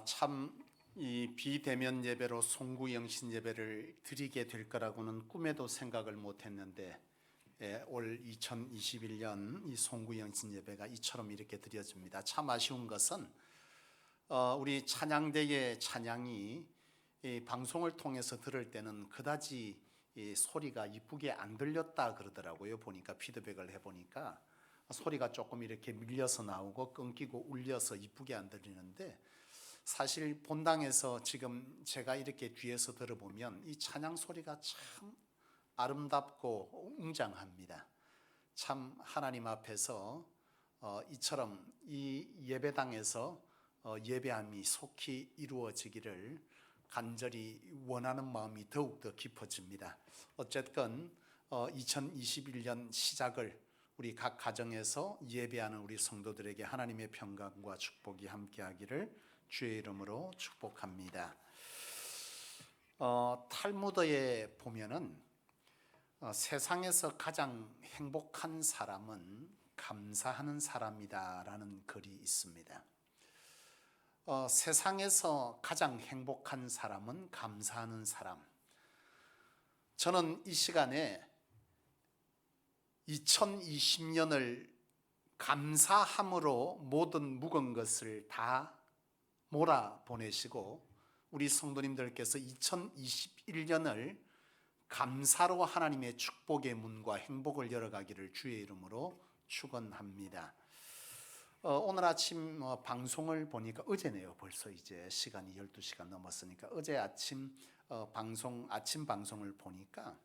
참 이 비대면 예배로 송구영신 예배를 드리게 될 거라고는 꿈에도 생각을 못했는데 올 2021년 이 송구영신 예배가 이처럼 이렇게 드려집니다. 참 아쉬운 것은 우리 찬양대의 찬양이 이 방송을 통해서 들을 때는 그다지 이 소리가 이쁘게 안 들렸다 그러더라고요. 보니까 피드백을 해보니까 소리가 조금 이렇게 밀려서 나오고 끊기고 울려서 이쁘게 안 들리는데, 사실 본당에서 지금 제가 이렇게 뒤에서 들어보면 이 찬양 소리가 참 아름답고 웅장합니다. 참 하나님 앞에서 이처럼 이 예배당에서 예배함이 속히 이루어지기를 간절히 원하는 마음이 더욱더 깊어집니다. 어쨌든 2021년 시작을 우리 각 가정에서 예배하는 우리 성도들에게 하나님의 평강과 축복이 함께하기를 주의 이름으로 축복합니다. 탈무드에 보면은 세상에서 가장 행복한 사람은 감사하는 사람이다라는 글이 있습니다. 세상에서 가장 행복한 사람은 감사하는 사람. 저는 이 시간에 2020년을 감사함으로 모든 묵은 것을 다 몰아보내시고 우리 성도님들께서 2021년을 감사로 하나님의 축복의 문과 행복을 열어가기를 주의 이름으로 축원합니다. 오늘 아침 방송을 보니까 어제네요. 벌써 이제 시간이 12시가 넘었으니까 어제 아침 아침 방송을 보니까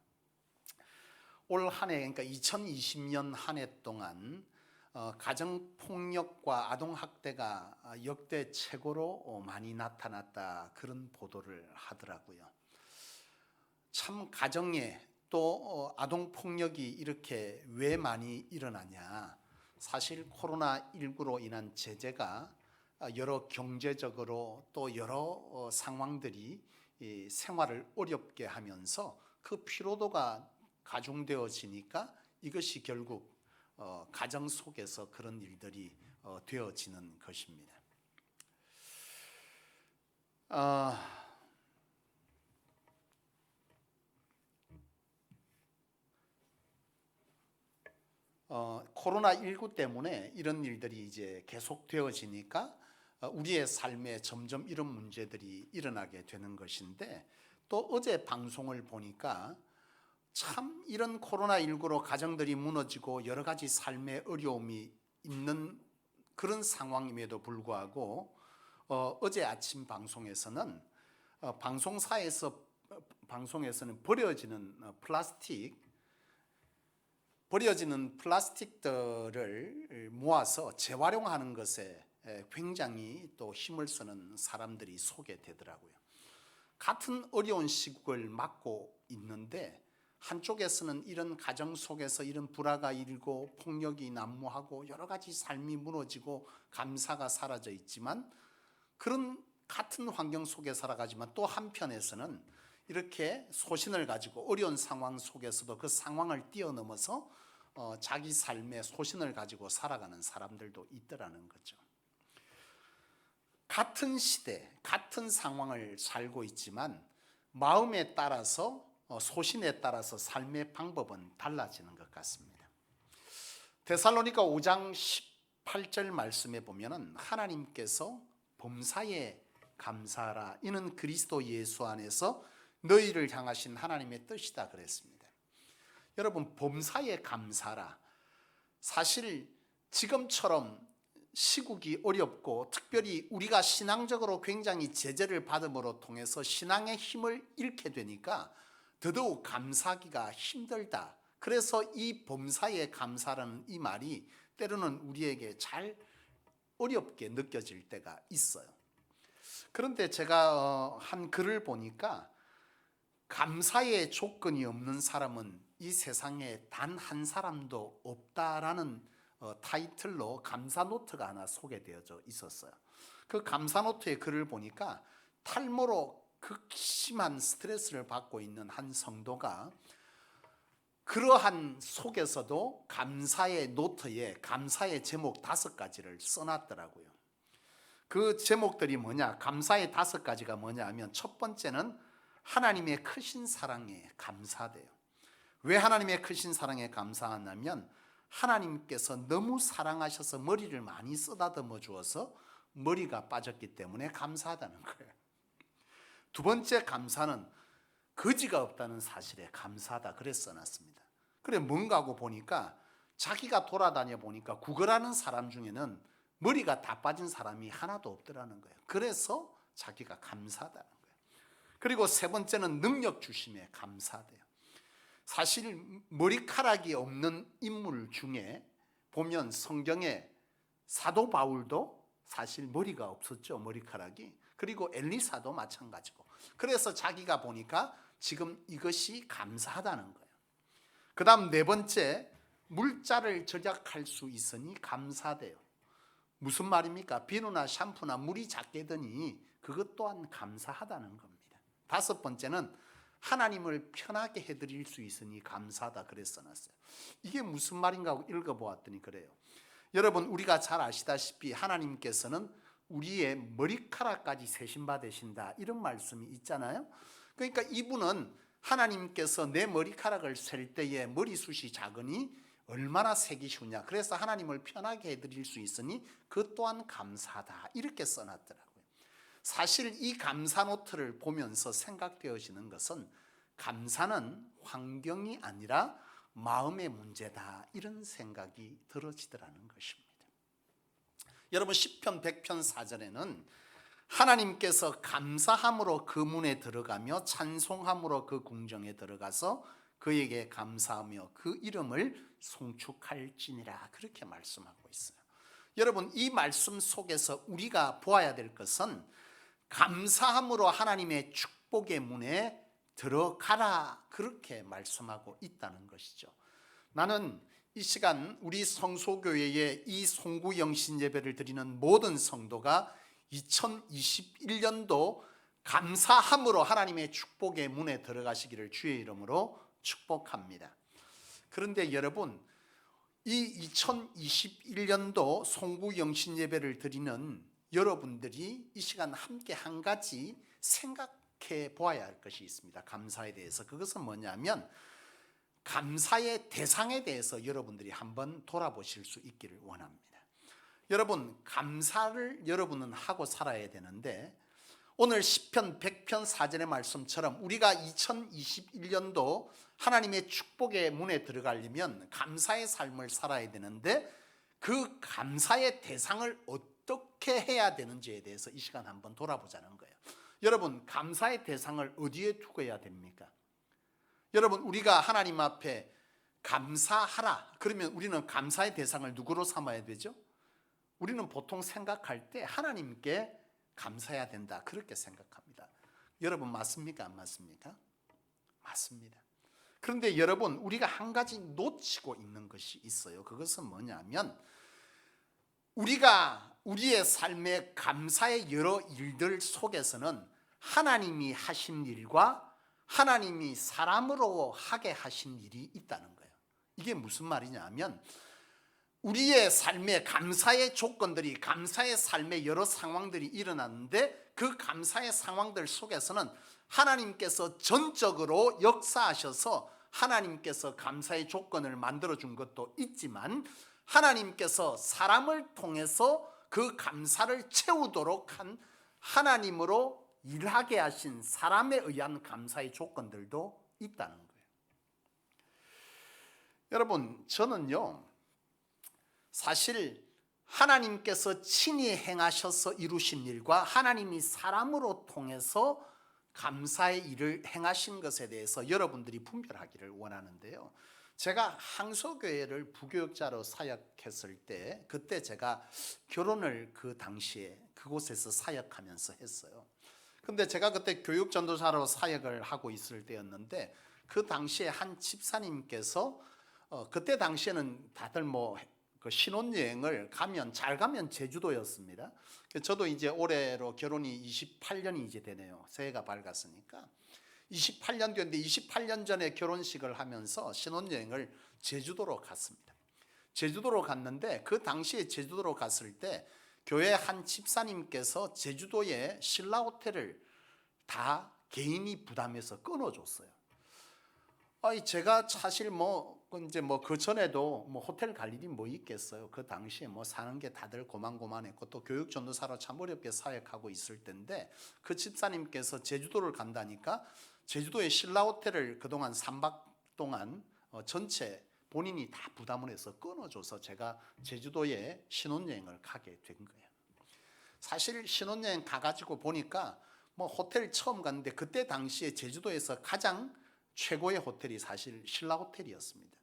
올 한 해, 그러니까 2020년 한 해 동안 가정폭력과 아동학대가 역대 최고로 많이 나타났다, 그런 보도를 하더라고요. 참 가정에 또 아동폭력이 이렇게 왜 많이 일어나냐. 사실 코로나19로 인한 제재가 여러 경제적으로 또 여러 상황들이 생활을 어렵게 하면서 그 피로도가 가중되어지니까 이것이 결국 가정 속에서 그런 일들이 되어지는 것입니다. 코로나19 때문에 이런 일들이 이제 계속 되어지니까 우리의 삶에 점점 이런 문제들이 일어나게 되는 것인데, 또 어제 방송을 보니까 참 이런 코로나19로 가정들이 무너지고 여러 가지 삶의 어려움이 있는 그런 상황임에도 불구하고 어제 아침 방송에서는 방송에서는 버려지는 플라스틱들을 모아서 재활용하는 것에 굉장히 또 힘을 쓰는 사람들이 소개되더라고요. 같은 어려운 시국을 맞고 있는데 한쪽에서는 이런 가정 속에서 이런 불화가 일고 폭력이 난무하고 여러 가지 삶이 무너지고 감사가 사라져 있지만, 그런 같은 환경 속에 살아가지만 또 한편에서는 이렇게 소신을 가지고 어려운 상황 속에서도 그 상황을 뛰어넘어서 자기 삶의 소신을 가지고 살아가는 사람들도 있더라는 거죠. 같은 시대, 같은 상황을 살고 있지만 마음에 따라서 소신에 따라서 삶의 방법은 달라지는 것 같습니다. 데살로니가 5장 18절 말씀에 보면은 하나님께서 범사에 감사하라, 이는 그리스도 예수 안에서 너희를 향하신 하나님의 뜻이다 그랬습니다. 여러분, 범사에 감사하라. 사실 지금처럼 시국이 어렵고 특별히 우리가 신앙적으로 굉장히 제재를 받음으로 통해서 신앙의 힘을 잃게 되니까 더더욱 감사하기가 힘들다. 그래서 이 범사에 감사라는 이 말이 때로는 우리에게 잘 어렵게 느껴질 때가 있어요. 그런데 제가 한 글을 보니까 감사의 조건이 없는 사람은 이 세상에 단 한 사람도 없다라는 타이틀로 감사 노트가 하나 소개되어져 있었어요. 그 감사 노트의 글을 보니까 탈모로 극심한 스트레스를 받고 있는 한 성도가 그러한 속에서도 감사의 노트에 감사의 제목 5가지를 써놨더라고요. 그 제목들이 뭐냐? 감사의 5가지가 뭐냐 하면 첫 번째는 하나님의 크신 사랑에 감사돼요. 왜 하나님의 크신 사랑에 감사하냐면 하나님께서 너무 사랑하셔서 머리를 많이 쓰다듬어 주어서 머리가 빠졌기 때문에 감사하다는 거예요. 두 번째 감사는 거지가 없다는 사실에 감사하다 그래서 써놨습니다. 그래 뭔가 하고 보니까 자기가 돌아다녀 보니까 구걸하는 사람 중에는 머리가 다 빠진 사람이 하나도 없더라는 거예요. 그래서 자기가 감사하다는 거예요. 그리고 세 번째는 능력 주심에 감사돼요. 사실 머리카락이 없는 인물 중에 보면 성경에 사도 바울도 사실 머리가 없었죠. 머리카락이. 그리고 엘리사도 마찬가지고. 그래서 자기가 보니까 지금 이것이 감사하다는 거예요. 그 다음 네 번째, 물자를 절약할 수 있으니 감사돼요. 무슨 말입니까? 비누나 샴푸나 물이 작게 드니 그것 또한 감사하다는 겁니다. 다섯 번째는 하나님을 편하게 해드릴 수 있으니 감사하다 그래서 놨어요. 이게 무슨 말인가 하고 읽어보았더니 그래요. 여러분 우리가 잘 아시다시피 하나님께서는 우리의 머리카락까지 세심받으신다 이런 말씀이 있잖아요. 그러니까 이분은 하나님께서 내 머리카락을 셀 때에 머리숱이 작으니 얼마나 세기 쉬우냐. 그래서 하나님을 편하게 해드릴 수 있으니 그 또한 감사하다 이렇게 써놨더라고요. 사실 이 감사 노트를 보면서 생각되어지는 것은 감사는 환경이 아니라 마음의 문제다 이런 생각이 들어지더라는 것입니다. 여러분 시편 100편 4절에는 하나님께서 감사함으로 그 문에 들어가며 찬송함으로 그 궁정에 들어가서 그에게 감사하며 그 이름을 송축할지니라 그렇게 말씀하고 있어요. 여러분 이 말씀 속에서 우리가 보아야 될 것은 감사함으로 하나님의 축복의 문에 들어가라 그렇게 말씀하고 있다는 것이죠. 나는 이 시간 우리 성소교회에 이 송구영신 예배를 드리는 모든 성도가 2021년도 감사함으로 하나님의 축복의 문에 들어가시기를 주의 이름으로 축복합니다. 그런데 여러분 이 2021년도 송구영신 예배를 드리는 여러분들이 이 시간 함께 한 가지 생각해 보아야 할 것이 있습니다. 감사에 대해서. 그것은 뭐냐면 감사의 대상에 대해서 여러분들이 한번 돌아보실 수 있기를 원합니다. 여러분 감사를 여러분은 하고 살아야 되는데 오늘 시편 100편 4절의 말씀처럼 우리가 2021년도 하나님의 축복의 문에 들어가려면 감사의 삶을 살아야 되는데 그 감사의 대상을 어떻게 해야 되는지에 대해서 이 시간 한번 돌아보자는 거예요. 여러분 감사의 대상을 어디에 두어야 됩니까? 여러분 우리가 하나님 앞에 감사하라 그러면 우리는 감사의 대상을 누구로 삼아야 되죠? 우리는 보통 생각할 때 하나님께 감사해야 된다 그렇게 생각합니다. 여러분 맞습니까? 안 맞습니까? 맞습니다. 그런데 여러분 우리가 한 가지 놓치고 있는 것이 있어요. 그것은 뭐냐면 우리가 우리의 삶의 감사의 여러 일들 속에서는 하나님이 하신 일과 하나님이 사람으로 하게 하신 일이 있다는 거예요. 이게 무슨 말이냐 하면 우리의 삶의 감사의 조건들이 감사의 삶의 여러 상황들이 일어났는데 그 감사의 상황들 속에서는 하나님께서 전적으로 역사하셔서 하나님께서 감사의 조건을 만들어준 것도 있지만 하나님께서 사람을 통해서 그 감사를 채우도록 한 하나님으로 일하게 하신 사람에 의한 감사의 조건들도 있다는 거예요. 여러분 저는요 사실 하나님께서 친히 행하셔서 이루신 일과 하나님이 사람으로 통해서 감사의 일을 행하신 것에 대해서 여러분들이 분별하기를 원하는데요. 제가 항소교회를 부교육자로 사역했을 때 그때 제가 결혼을 그 당시에 그곳에서 사역하면서 했어요. 근데 제가 그때 교육전도사로 사역을 하고 있을 때였는데 그 당시에 한 집사님께서 그때 당시에는 다들 그 신혼여행을 잘 가면 제주도였습니다. 저도 이제 올해로 결혼이 28년이 이제 되네요. 새해가 밝았으니까 28년 됐는데 28년 전에 결혼식을 하면서 신혼여행을 제주도로 갔습니다. 제주도로 갔는데 그 당시에 제주도로 갔을 때 교회 한 집사님께서 제주도에 신라호텔을 다 개인이 부담해서 끊어줬어요. 제가 사실 이제 그 전에도 호텔 갈 일이 뭐 있겠어요. 그 당시에 사는 게 다들 고만고만했고 또 교육 전도사로 참 어렵게 사역하고 있을 때인데 그 집사님께서 제주도를 간다니까 제주도의 신라호텔을 그동안 3박 동안 전체 본인이 다 부담을 해서 끊어줘서 제가 제주도에 신혼여행을 가게 된 거예요. 사실 신혼여행 가가지고 보니까 호텔 처음 갔는데 그때 당시에 제주도에서 가장 최고의 호텔이 사실 신라호텔이었습니다.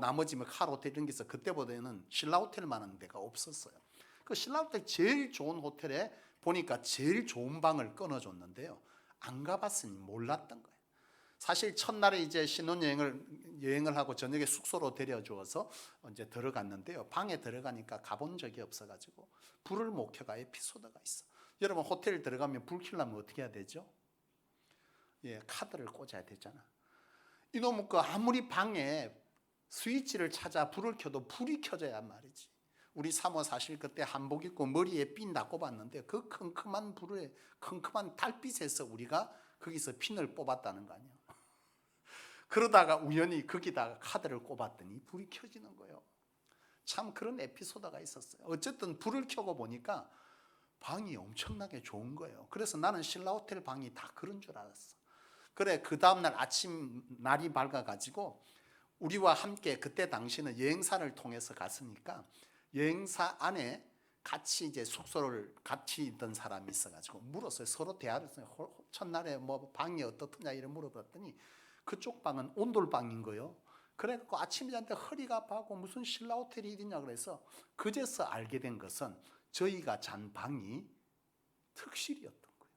나머지 칼호텔 이런 게 있어 그때보다는 신라호텔만한 데가 없었어요. 그 신라호텔 제일 좋은 호텔에 보니까 제일 좋은 방을 끊어줬는데요. 안 가봤으니 몰랐던 거예요. 사실 첫날에 이제 여행을 하고 저녁에 숙소로 데려주어서 이제 들어갔는데요. 방에 들어가니까 가본 적이 없어가지고 불을 못 켜가 에피소드가 있어. 여러분 호텔 들어가면 불 켜려면 어떻게 해야 되죠? 카드를 꽂아야 되잖아. 이놈의 아무리 방에 스위치를 찾아 불을 켜도 불이 켜져야 말이지. 우리 사모 사실 그때 한복 입고 머리에 핀 다 꼽았는데 그 컴컴한 불에 컴컴한 달빛에서 우리가 거기서 핀을 뽑았다는 거 아니야. 그러다가 우연히 거기다가 카드를 꼽았더니 불이 켜지는 거예요. 참 그런 에피소드가 있었어요. 어쨌든 불을 켜고 보니까 방이 엄청나게 좋은 거예요. 그래서 나는 신라호텔 방이 다 그런 줄 알았어. 그래 그 다음날 아침 날이 밝아가지고 우리와 함께 그때 당시는 여행사를 통해서 갔으니까 여행사 안에 같이 이제 숙소를 같이 있던 사람이 있어가지고 물었어요. 서로 대화를 했어요. 첫날에 방이 어떻느냐 이래 물어봤더니 그쪽 방은 온돌방인 거예요. 그래갖고 아침에 잔데 허리가 아파하고 무슨 신라호텔이 어디냐 그래서 그제서 알게 된 것은 저희가 잔 방이 특실이었던 거예요.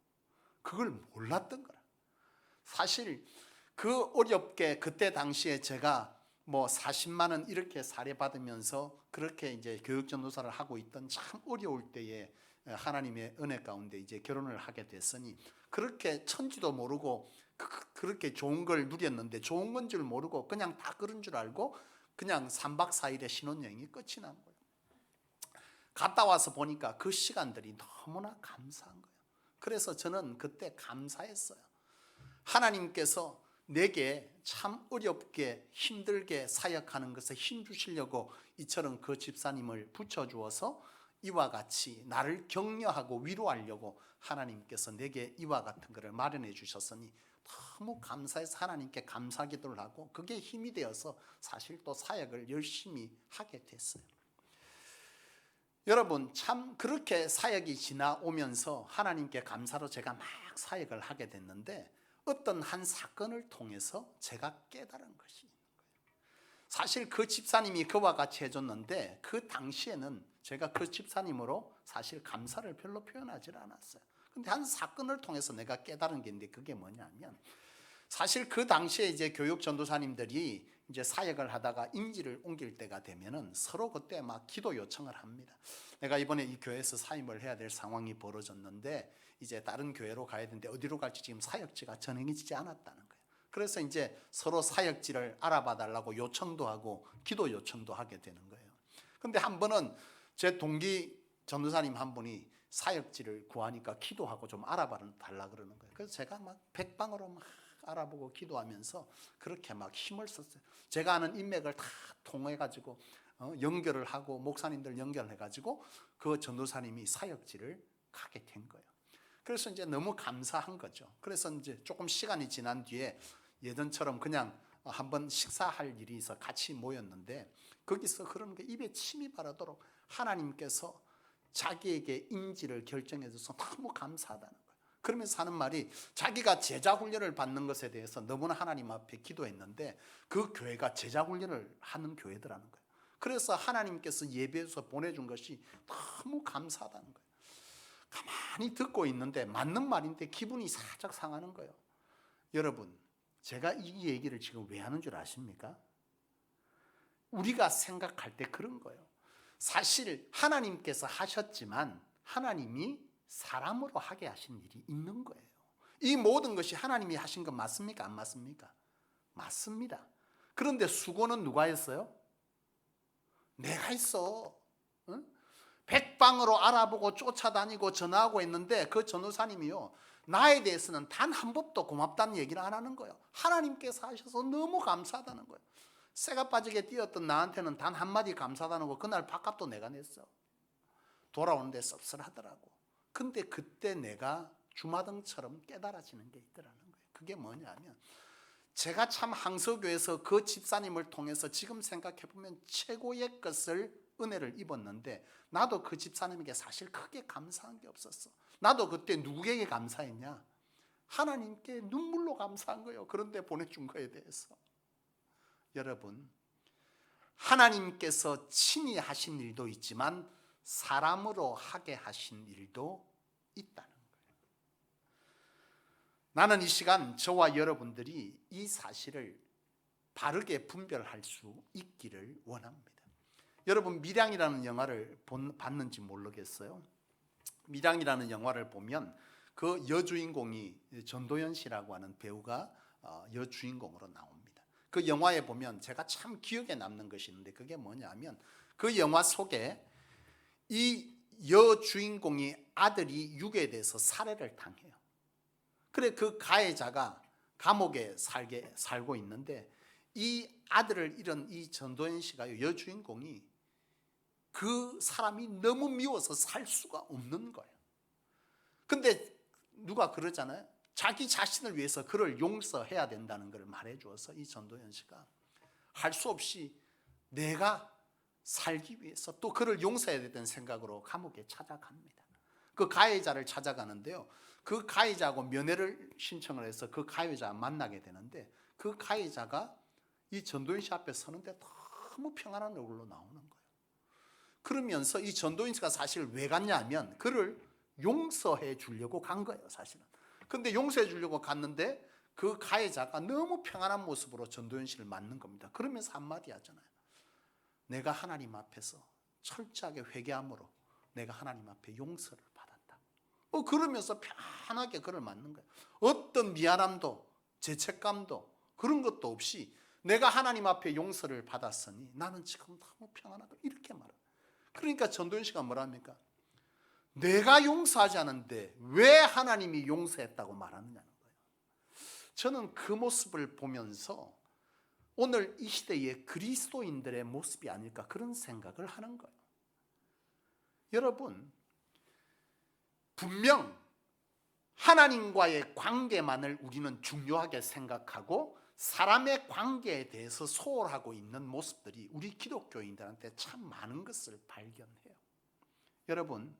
그걸 몰랐던 거라. 사실 그 어렵게 그때 당시에 제가 40만 원 이렇게 사례받으면서 그렇게 이제 교육전도사를 하고 있던 참 어려울 때에 하나님의 은혜 가운데 이제 결혼을 하게 됐으니 그렇게 천지도 모르고 그렇게 좋은 걸 누렸는데 좋은 건 줄 모르고 그냥 다 그런 줄 알고 그냥 3박 4일의 신혼여행이 끝이 난 거예요. 갔다 와서 보니까 그 시간들이 너무나 감사한 거예요. 그래서 저는 그때 감사했어요. 하나님께서 내게 참 어렵게 힘들게 사역하는 것에 힘 주시려고 이처럼 그 집사님을 붙여주어서 이와 같이 나를 격려하고 위로하려고 하나님께서 내게 이와 같은 것을 마련해 주셨으니 너무 감사해서 하나님께 감사기도를 하고 그게 힘이 되어서 사실 또 사역을 열심히 하게 됐어요. 여러분 참 그렇게 사역이 지나오면서 하나님께 감사로 제가 막 사역을 하게 됐는데 어떤 한 사건을 통해서 제가 깨달은 것이 있는 거예요. 사실 그 집사님이 그와 같이 해줬는데 그 당시에는 제가 그 집사님으로 사실 감사를 별로 표현하지 않았어요. 근데 한 사건을 통해서 내가 깨달은 게 있는데 그게 뭐냐면 사실 그 당시에 이제 교육 전도사님들이 이제 사역을 하다가 임지를 옮길 때가 되면은 서로 그때 막 기도 요청을 합니다. 내가 이번에 이 교회에서 사임을 해야 될 상황이 벌어졌는데 이제 다른 교회로 가야 되는데 어디로 갈지 지금 사역지가 정해지지 않았다는 거예요. 그래서 이제 서로 사역지를 알아봐 달라고 요청도 하고 기도 요청도 하게 되는 거예요. 근데 한 번은 제 동기 전도사님 한 분이 사역지를 구하니까 기도하고 좀 알아봐 달라 그러는 거예요. 그래서 제가 막 백방으로 막 알아보고 기도하면서 그렇게 막 힘을 썼어요. 제가 아는 인맥을 다 통해가지고 연결을 하고 목사님들 연결해가지고 그 전도사님이 사역지를 가게 된 거예요. 그래서 이제 너무 감사한 거죠. 그래서 이제 조금 시간이 지난 뒤에 예전처럼 그냥 한번 식사할 일이 있어 같이 모였는데 거기서 그런 게 입에 침이 바르도록 하나님께서 자기에게 인지를 결정해 줘서 너무 감사하다는 거예요. 그러면서 하는 말이 자기가 제자 훈련을 받는 것에 대해서 너무나 하나님 앞에 기도했는데 그 교회가 제자 훈련을 하는 교회더라는 거예요. 그래서 하나님께서 예배에서 보내준 것이 너무 감사하다는 거예요. 가만히 듣고 있는데 맞는 말인데 기분이 살짝 상하는 거예요. 여러분, 제가 이 얘기를 지금 왜 하는 줄 아십니까? 우리가 생각할 때 그런 거예요. 사실 하나님께서 하셨지만 하나님이 사람으로 하게 하신 일이 있는 거예요. 이 모든 것이 하나님이 하신 건 맞습니까? 안 맞습니까? 맞습니다. 그런데 수고는 누가 했어요? 내가 했어. 응? 백방으로 알아보고 쫓아다니고 전화하고 했는데 그 전도사님이요, 나에 대해서는 단 한 번도 고맙다는 얘기를 안 하는 거예요. 하나님께서 하셔서 너무 감사하다는 거예요. 새가 빠지게 뛰었던 나한테는 단 한마디 감사하다는 거, 그날 밥값도 내가 냈어. 돌아오는데 씁쓸하더라고. 근데 그때 내가 주마등처럼 깨달아지는 게 있더라는 거예요. 그게 뭐냐면, 제가 참 항서교에서 그 집사님을 통해서 지금 생각해보면 최고의 것을, 은혜를 입었는데, 나도 그 집사님에게 사실 크게 감사한 게 없었어. 나도 그때 누구에게 감사했냐? 하나님께 눈물로 감사한 거예요. 그런데 보내준 거에 대해서. 여러분, 하나님께서 친히 하신 일도 있지만 사람으로 하게 하신 일도 있다는 거예요. 나는 이 시간 저와 여러분들이 이 사실을 바르게 분별할 수 있기를 원합니다. 여러분, 밀양이라는 영화를 봤는지 모르겠어요. 밀양이라는 영화를 보면 그 여주인공이 전도연 씨라고 하는 배우가 여주인공으로 나옵니다. 그 영화에 보면 제가 참 기억에 남는 것이 있는데, 그게 뭐냐면 그 영화 속에 이 여주인공이 아들이 유괴돼서 살해를 당해요. 그래, 그 가해자가 감옥에 살고 있는데, 이 아들을 잃은 이 전도연 씨가, 여주인공이 그 사람이 너무 미워서 살 수가 없는 거예요. 근데 누가 그러잖아요. 자기 자신을 위해서 그를 용서해야 된다는 걸 말해 주어서 이 전도연 씨가 할 수 없이 내가 살기 위해서 또 그를 용서해야 된다는 생각으로 감옥에 찾아갑니다. 그 가해자를 찾아가는데요, 그 가해자하고 면회를 신청을 해서 그 가해자 만나게 되는데, 그 가해자가 이 전도연 씨 앞에 서는데 너무 평안한 얼굴로 나오는 거예요. 그러면서 이 전도연 씨가 사실 왜 갔냐면 그를 용서해 주려고 간 거예요, 사실은. 근데 용서해 주려고 갔는데 그 가해자가 너무 평안한 모습으로 전도연 씨를 맞는 겁니다. 그러면서 한마디 하잖아요. 내가 하나님 앞에서 철저하게 회개함으로 내가 하나님 앞에 용서를 받았다. 그러면서 편하게 그를 맞는 거예요. 어떤 미안함도 죄책감도 그런 것도 없이 내가 하나님 앞에 용서를 받았으니 나는 지금 너무 평안하다, 이렇게 말해요. 그러니까 전도연 씨가 뭐라 합니까? 내가 용서하지 않은데 왜 하나님이 용서했다고 말하느냐는 거예요. 저는 그 모습을 보면서 오늘 이 시대의 그리스도인들의 모습이 아닐까, 그런 생각을 하는 거예요. 여러분, 분명 하나님과의 관계만을 우리는 중요하게 생각하고 사람의 관계에 대해서 소홀하고 있는 모습들이 우리 기독교인들한테 참 많은 것을 발견해요. 여러분,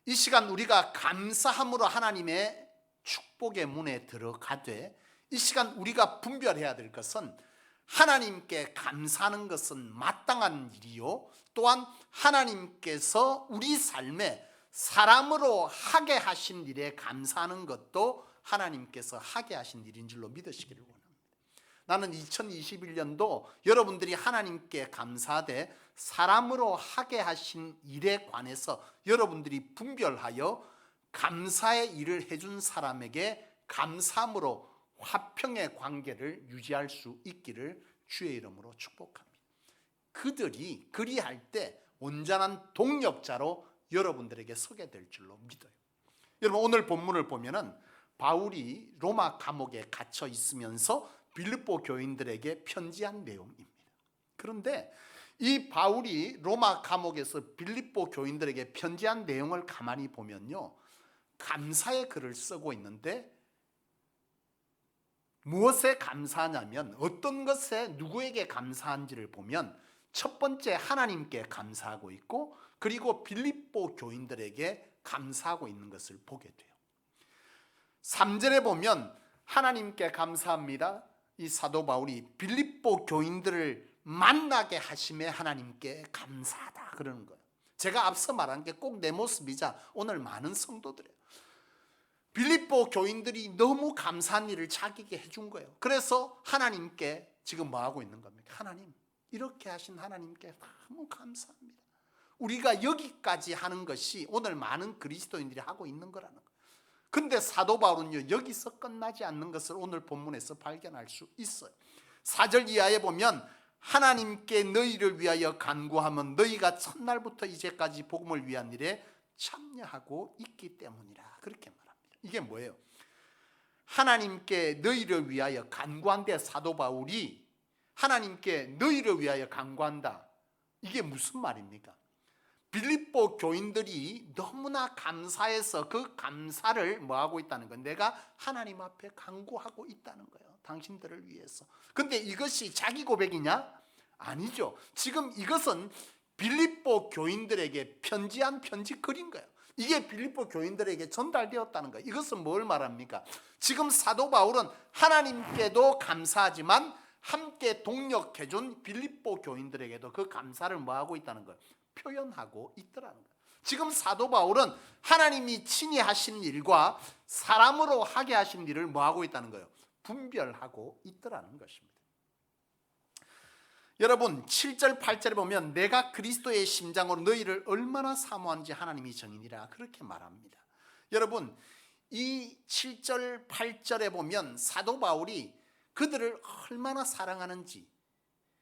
이 시간 우리가 감사함으로 하나님의 축복의 문에 들어가되, 이 시간 우리가 분별해야 될 것은 하나님께 감사하는 것은 마땅한 일이요, 또한 하나님께서 우리 삶에 사람으로 하게 하신 일에 감사하는 것도 하나님께서 하게 하신 일인 줄로 믿으시기를 원합니다. 나는 2021년도 여러분들이 하나님께 감사하되 사람으로 하게 하신 일에 관해서 여러분들이 분별하여 감사의 일을 해준 사람에게 감사함으로 화평의 관계를 유지할 수 있기를 주의 이름으로 축복합니다. 그들이 그리할 때 온전한 동력자로 여러분들에게 서게 될 줄로 믿어요. 여러분, 오늘 본문을 보면은 바울이 로마 감옥에 갇혀 있으면서 빌립보 교인들에게 편지한 내용입니다. 그런데 이 바울이 로마 감옥에서 빌립보 교인들에게 편지한 내용을 가만히 보면요, 감사의 글을 쓰고 있는데 무엇에 감사하냐면, 어떤 것에 누구에게 감사한지를 보면 첫 번째 하나님께 감사하고 있고, 그리고 빌립보 교인들에게 감사하고 있는 것을 보게 돼요. 3절에 보면 하나님께 감사합니다. 이 사도 바울이 빌립보 교인들을 만나게 하심에 하나님께 감사하다 그러는 거예요. 제가 앞서 말한 게 꼭 내 모습이자 오늘 많은 성도들이에요. 빌립보 교인들이 너무 감사한 일을 자기에게 해준 거예요. 그래서 하나님께 지금 뭐 하고 있는 겁니까? 하나님, 이렇게 하신 하나님께 너무 감사합니다. 우리가 여기까지 하는 것이 오늘 많은 그리스도인들이 하고 있는 거라는 거예요. 근데 사도 바울은요, 여기서 끝나지 않는 것을 오늘 본문에서 발견할 수 있어요. 4절 이하에 보면 하나님께 너희를 위하여 간구하면 너희가 첫날부터 이제까지 복음을 위한 일에 참여하고 있기 때문이라. 그렇게 말합니다. 이게 뭐예요? 하나님께 너희를 위하여 간구한데, 사도 바울이 하나님께 너희를 위하여 간구한다. 이게 무슨 말입니까? 빌립보 교인들이 너무나 감사해서 그 감사를 뭐하고 있다는 거예요? 내가 하나님 앞에 간구하고 있다는 거예요. 당신들을 위해서. 근데 이것이 자기 고백이냐? 아니죠. 지금 이것은 빌립보 교인들에게 편지한 편지 글인 거예요. 이게 빌립보 교인들에게 전달되었다는 거예요. 이것은 뭘 말합니까? 지금 사도 바울은 하나님께도 감사하지만 함께 동력해준 빌립보 교인들에게도 그 감사를 뭐하고 있다는 거예요? 표현하고 있더라는 거예요. 지금 사도 바울은 하나님이 친히 하신 일과 사람으로 하게 하신 일을 뭐하고 있다는 거예요? 분별하고 있더라는 것입니다. 여러분 7절 8절에 보면 내가 그리스도의 심장으로 너희를 얼마나 사모한지 하나님이 정이니라 그렇게 말합니다. 여러분 이 7절 8절에 보면 사도 바울이 그들을 얼마나 사랑하는지,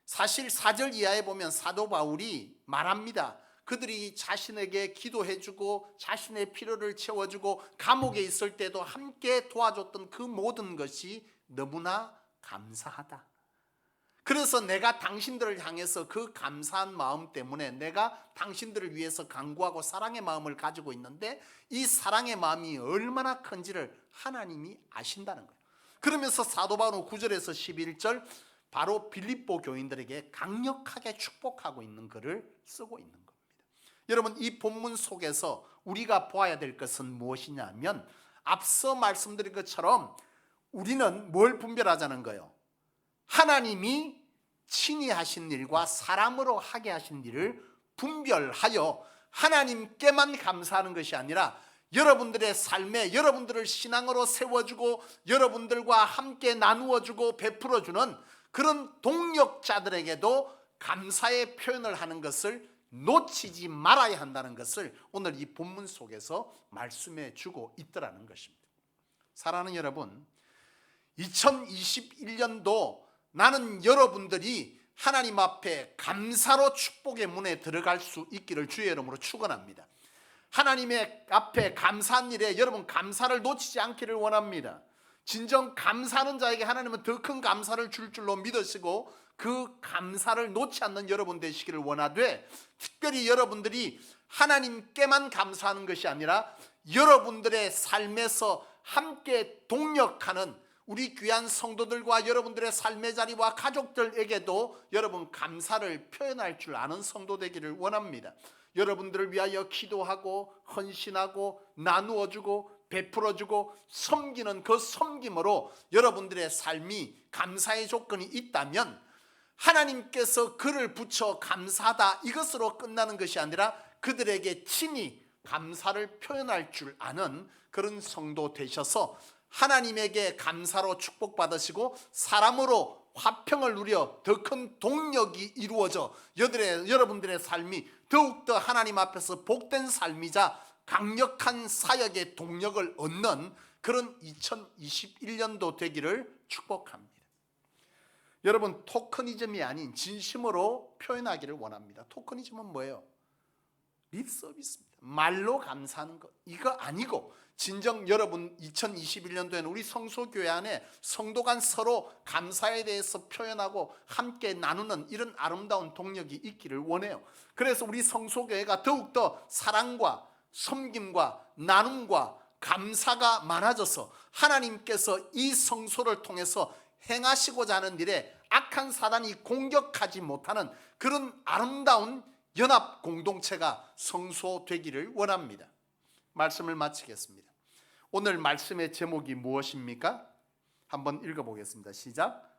사실 4절 이하에 보면 사도 바울이 말합니다. 그들이 자신에게 기도해주고 자신의 필요를 채워주고 감옥에 있을 때도 함께 도와줬던 그 모든 것이 너무나 감사하다. 그래서 내가 당신들을 향해서 그 감사한 마음 때문에 내가 당신들을 위해서 간구하고 사랑의 마음을 가지고 있는데 이 사랑의 마음이 얼마나 큰지를 하나님이 아신다는 거예요. 그러면서 사도 바울은 9절에서 11절 바로 빌립보 교인들에게 강력하게 축복하고 있는 글을 쓰고 있는 겁니다. 여러분 이 본문 속에서 우리가 보아야 될 것은 무엇이냐면 앞서 말씀드린 것처럼 우리는 뭘 분별하자는 거예요? 하나님이 친히 하신 일과 사람으로 하게 하신 일을 분별하여 하나님께만 감사하는 것이 아니라 여러분들의 삶에 여러분들을 신앙으로 세워주고 여러분들과 함께 나누어주고 베풀어주는 그런 동력자들에게도 감사의 표현을 하는 것을 놓치지 말아야 한다는 것을 오늘 이 본문 속에서 말씀해 주고 있더라는 것입니다. 사랑하는 여러분, 2021년도 나는 여러분들이 하나님 앞에 감사로 축복의 문에 들어갈 수 있기를 주의 이름으로 축원합니다. 하나님의 앞에 감사한 일에 여러분 감사를 놓치지 않기를 원합니다. 진정 감사하는 자에게 하나님은 더 큰 감사를 줄 줄로 믿으시고 그 감사를 놓지 않는 여러분 되시기를 원하되, 특별히 여러분들이 하나님께만 감사하는 것이 아니라 여러분들의 삶에서 함께 동력하는 우리 귀한 성도들과 여러분들의 삶의 자리와 가족들에게도 여러분 감사를 표현할 줄 아는 성도 되기를 원합니다. 여러분들을 위하여 기도하고 헌신하고 나누어주고 베풀어주고 섬기는 그 섬김으로 여러분들의 삶이 감사의 조건이 있다면 하나님께서 그를 붙여 감사하다 이것으로 끝나는 것이 아니라 그들에게 친히 감사를 표현할 줄 아는 그런 성도 되셔서 하나님에게 감사로 축복받으시고 사람으로 화평을 누려 더 큰 동력이 이루어져 여러분들의 삶이 더욱더 하나님 앞에서 복된 삶이자 강력한 사역의 동력을 얻는 그런 2021년도 되기를 축복합니다. 여러분 토커니즘이 아닌 진심으로 표현하기를 원합니다. 토커니즘은 뭐예요? 립 서비스입니다. 말로 감사하는 것 이거 아니고 진정 여러분 2021년도에는 우리 성소교회 안에 성도 간 서로 감사에 대해서 표현하고 함께 나누는 이런 아름다운 동력이 있기를 원해요. 그래서 우리 성소교회가 더욱더 사랑과 섬김과 나눔과 감사가 많아져서 하나님께서 이 성소를 통해서 행하시고자 하는 일에 악한 사단이 공격하지 못하는 그런 아름다운 연합 공동체가 성소되기를 원합니다. 말씀을 마치겠습니다. 오늘 말씀의 제목이 무엇입니까? 한번 읽어보겠습니다. 시작.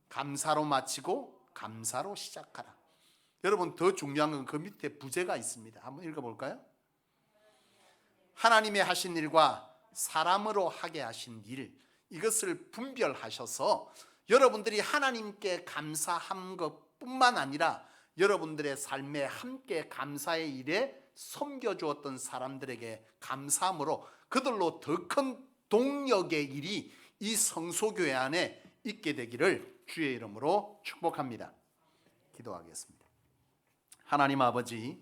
감사로 마치고 감사로 시작하라. 여러분 더 중요한 건 그 밑에 부제가 있습니다. 한번 읽어볼까요? 하나님의 하신 일과 사람으로 하게 하신 일 이것을 분별하셔서 여러분들이 하나님께 감사한 것뿐만 아니라 여러분들의 삶에 함께 감사의 일에 섬겨주었던 사람들에게 감사함으로 그들로 더 큰 동력의 일이 이 성소교회 안에 있게 되기를 주의 이름으로 축복합니다. 기도하겠습니다. 하나님 아버지,